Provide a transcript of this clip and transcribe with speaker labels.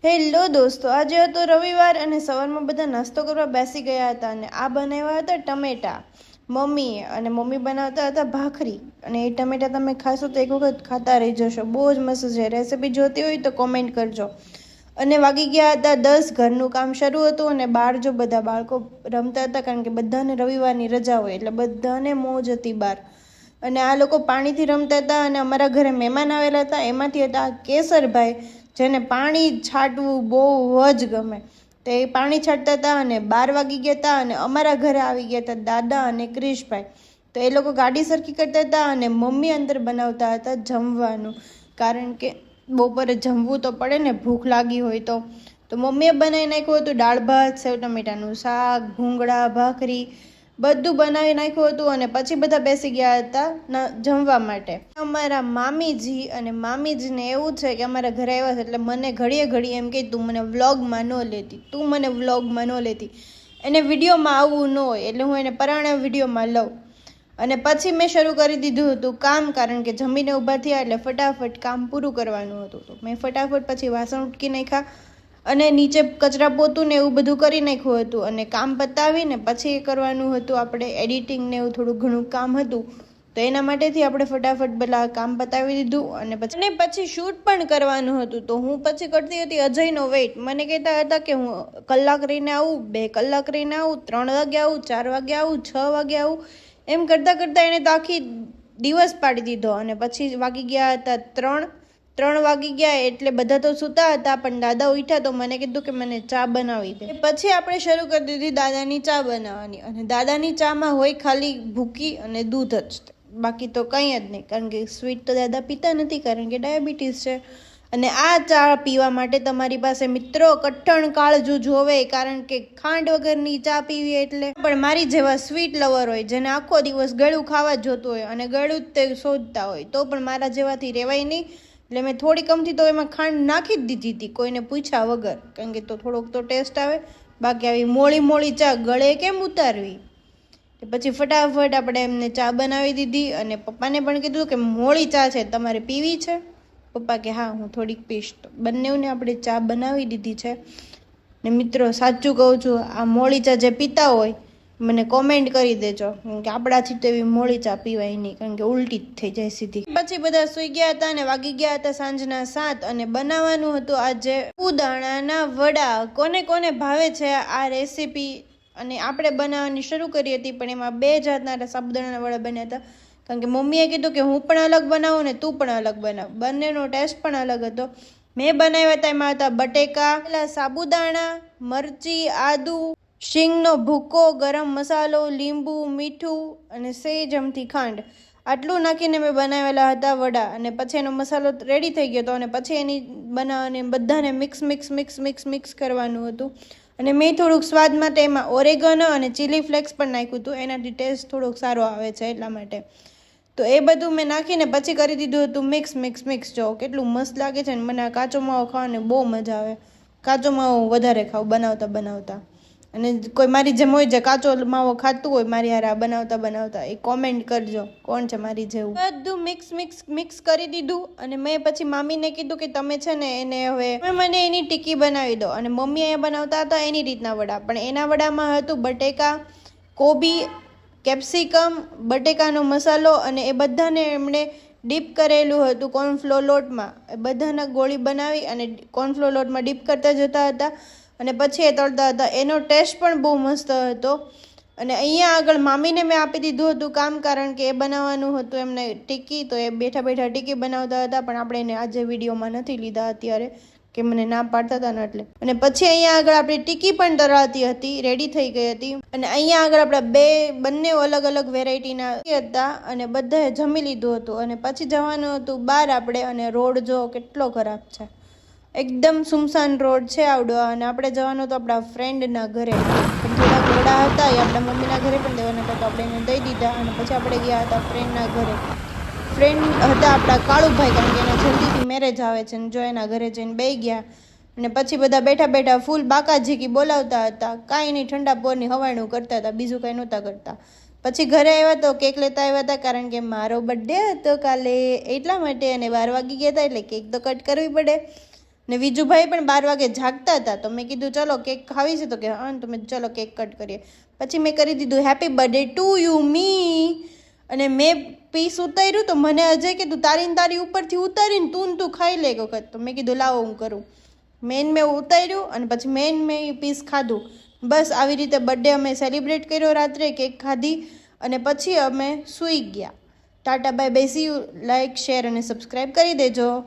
Speaker 1: Hello દોસ્તો, આજે હતો રવિવાર અને સવારમાં બધા નાસ્તો કરવા બેસી ગયા હતા અને આ બનાવ્યા હતા ટમેટા મમ્મીએ. અને મમ્મી બનાવતા હતા ભાખરી. અને એ ટમેટા તમે ખાશો તો એક વખત ખાતા રહી જશો, બહુ જ મસ્ત છે. રેસીપી જોતી હોય તો કોમેન્ટ કરજો. અને વાગી ગયા હતા 10, ઘરનું કામ શરૂ હતું અને બહાર જો બધા બાળકો રમતા હતા, કારણ કે બધાને રવિવારની રજા હોય એટલે બધાને મોજ હતી બહાર. અને આ લોકો પાણીથી રમતા હતા અને અમારા ઘરે મહેમાન આવેલા હતા, એમાંથી હતા કેસરભાઈ, જેને પાણી છાંટવું બહુ જ ગમે. તો એ પાણી છાંટતા હતા અને 12 વાગી ગયા હતા અને અમારા ઘરે આવી ગયા હતા દાદા અને ક્રિશભાઈ. તો એ લોકો ગાડી સરખી કરતા હતા અને મમ્મી અંદર બનાવતા હતા જમવાનું, કારણ કે બપોરે જમવું તો પડે ને, ભૂખ લાગી હોય તો મમ્મીએ બનાવી નાખ્યું હતું દાળ ભાત, સેવ ટમેટાનું શાક, ભૂંગળા, ભાખરી, બધું બનાવી નાખ્યું હતું. અને પછી બધા બેસી ગયા હતા જમવા માટે. અમારા મામીજી, અને મામીજીને એવું છે કે અમારા ઘરે આવ્યા છે એટલે મને ઘડીએ એમ કે તું મને વ્લોગમાં ન લેતી, એને વિડીયોમાં આવવું ન હોય એટલે હું એને પરાણે વિડીયોમાં લઉં. અને પછી મેં શરૂ કરી દીધું હતું કામ, કારણ કે જમીને ઊભા થયા એટલે ફટાફટ કામ પૂરું કરવાનું હતું. તો મેં ફટાફટ પછી વાસણ ઉટકી નાખ્યા અને નીચે કચરા પોતું ને એવું બધું કરી નાખ્યું હતું. અને કામ પતાવીને પછી એ કરવાનું હતું આપણે એડિટિંગ ને એવું થોડું ઘણું કામ હતું, તો એના માટેથી આપણે ફટાફટ પેલા કામ પતાવી દીધું. અને પછી શૂટ પણ કરવાનું હતું, તો હું પછી કરતી હતી અજયનો વેઇટ. મને કહેતા હતા કે હું કલાક રહીને આવું, 2 કલાક રહીને આવું, 3 વાગે આવું, 4 વાગે આવું, 6 વાગે આવું, એમ કરતાં એને તો આખી દિવસ પાડી દીધો. અને પછી વાગી ગયા હતા 3 વાગી ગયા એટલે બધા તો સૂતા હતા, પણ દાદા ઉઠ્યા તો મને કીધું કે મને ચા બનાવી દે. પછી આપણે શરૂ કરી દીધી દાદાની ચા બનાવવાની. અને દાદાની ચામાં હોય ખાલી ભૂકી અને દૂધ જ, બાકી તો કંઈ જ નહીં, કારણ કે સ્વીટ તો દાદા પીતા નથી, કારણ કે ડાયાબિટીસ છે. અને આ ચા પીવા માટે તમારી પાસે મિત્રો કઠણ કાળજુ જોવે, કારણ કે ખાંડ વગરની ચા પીવી એટલે. પણ મારી જેવા સ્વીટ લવર હોય, જેને આખો દિવસ ગળું ખાવા જ જોતું હોય અને ગળું જ તે શોધતા હોય, તો પણ મારા જેવાથી રહેવાય નહીં. એટલે મેં થોડી કમથી તો એમાં ખાંડ નાખી જ દીધી હતી, કોઈને પૂછ્યા વગર, કારણ કે તો થોડોક તો ટેસ્ટ આવે. બાકી આવી મોળી ચા ગળે કેમ ઉતારવી. પછી ફટાફટ આપણે એમને ચા બનાવી દીધી. અને પપ્પાને પણ કીધું કે મોળી ચા છે, તમારે પીવી છે? પપ્પા કે હા, હું થોડીક પીશ. તો બંનેને આપણે ચા બનાવી દીધી છે. ને મિત્રો સાચું કહું છું, આ મોળી ચા જે પીતા હોય મને કોમેન્ટ કરી દેજો, કે આપણાથી તો એવી મોળી ચા પીવાય નહીં, કારણ કે ઉલટી જ થઈ જાય સીધી. પછી બધા સૂઈ ગયા હતા અને વાગી ગયા હતા સાંજના 7 અને બનાવવાનું હતું આજે સાબુદાણાના વડા. કોને કોને ભાવે છે આ રેસીપી? અને આપણે બનાવવાની શરૂ કરી હતી, પણ એમાં 2 જાતના સાબુદાણાના વડા બન્યા હતા, કારણ કે મમ્મીએ કીધું કે હું પણ અલગ બનાવું ને તું પણ અલગ બનાવ, બંનેનો ટેસ્ટ પણ અલગ હતો. મેં બનાવ્યા હતા, એમાં હતા બટેકા, સાબુદાણા, મરચી, આદુ, શીંગનો ભૂકો, ગરમ મસાલો, લીંબુ, મીઠું અને સેજ અમથી ખાંડ, આટલું નાખીને મેં બનાવેલા હતા વડા. અને પછી એનો મસાલો રેડી થઈ ગયો હતો અને પછી એની બનાવવાની બધાને મિક્સ કરવાનું હતું. અને મેં થોડુંક સ્વાદ માટે એમાં ઓરેગનો અને ચીલી ફ્લેક્સ પણ નાખ્યું હતું, એનાથી ટેસ્ટ થોડોક સારો આવે છે એટલા માટે. તો એ બધું મેં નાખીને પછી કરી દીધું હતું મિક્સ. જો કેટલું મસ્ત લાગે છે. ને મને આ કાચો માવો ખાવાને બહુ મજા આવે, કાચો માવો વધારે ખાઉં બનાવતા. અને કોઈ મારી જેમ હોય જે કાચો માવો ખાતું હોય મારી હારે બનાવતા, એ કોમેન્ટ કરજો કોણ છે મારી જેવું. બધું મિક્સ કરી દીધું. અને મેં પછી મામીને કીધું કે તમે છે ને એને હવે મને એની ટીકી બનાવી દો. અને મમ્મી અહીંયા બનાવતા હતા એની રીતના વડા, પણ એના વડામાં હતું બટેકા, કોબી, કેપ્સિકમ, બટેકાનો મસાલો, અને એ બધાને એમણે ડીપ કરેલું હતું કોર્નફ્લોર લોટમાં. એ બધાના ગોળી બનાવી અને કોર્નફ્લોર લોટમાં ડીપ કરતા જતા હતા અને પછી એ તળતા હતા. એનો ટેસ્ટ પણ બહુ મસ્ત હતો. અને અહીંયા આગળ મામીને મેં આપી દીધું હતું કામ, કારણ કે એ બનાવવાનું હતું એમને ટીકી, તો એ બેઠા ટીકી બનાવતા હતા. પણ આપણે એને આજે વિડીયોમાં નથી લીધા અત્યારે, કે મને ના પાડતા હતા ને એટલે. અને પછી અહીંયા આગળ આપણી ટીકી પણ તળાતી હતી, રેડી થઈ ગઈ હતી. અને અહીંયા આગળ આપણા બંને અલગ વેરાયટીના હતા અને બધાએ જમી લીધું હતું. અને પછી જવાનું હતું બહાર આપણે. અને રોડ જો કેટલો ખરાબ છે, એકદમ સુમસાન રોડ છે આવડો. અને આપણે જવાનું હતું આપણા ફ્રેન્ડના ઘરે, પણ થોડાક વડા હતા એ આપણા મમ્મીના ઘરે પણ દેવાના હતા, તો આપણે એને દઈ દીધા. અને પછી આપણે ગયા હતા ફ્રેન્ડના ઘરે. ફ્રેન્ડ હતા આપણા કાળુભાઈ, કારણ કે એના જલ્દીથી મેરેજ આવે છે, ને જો એના ઘરે જઈને બેસી ગયા. અને પછી બધા બેઠા ફૂલ બાકાજીકી બોલાવતા હતા, કાંઈ નહીં, ઠંડા પોરની હવાણું કરતા હતા, બીજું કાંઈ નહોતા કરતા. પછી ઘરે આવ્યા તો કેક લેતા આવ્યા હતા, કારણ કે મારો બર્થડે હતો કાલે એટલા માટે. અને 12 વાગી ગયા હતા એટલે કેક તો કટ કરવી પડે. ને વિજુભાઈ પણ 12 વાગે જાગતા હતા, તો મેં કીધું ચલો કેક ખાવી છે, તો કે હા, તો મેં ચલો કેક કટ કરીએ. પછી મેં કરી દીધું હેપી બર્થડે ટુ યુ મી, અને મેં પીસ ઉતાર્યું તો મને અજય કે તું તારી ઉપરથી ઉતારીને તું ખાઈ લે એક વખત. તો મેં કીધું લાવો હું કરું. મેં ઉતાર્યું અને પછી મેં પીસ ખાધું. બસ આવી રીતે બર્થડે અમે સેલિબ્રેટ કર્યો, રાત્રે કેક ખાધી અને પછી અમે સૂઈ ગયા. Tata bye bye, C you. Like, share અને સબસ્ક્રાઈબ કરી દેજો.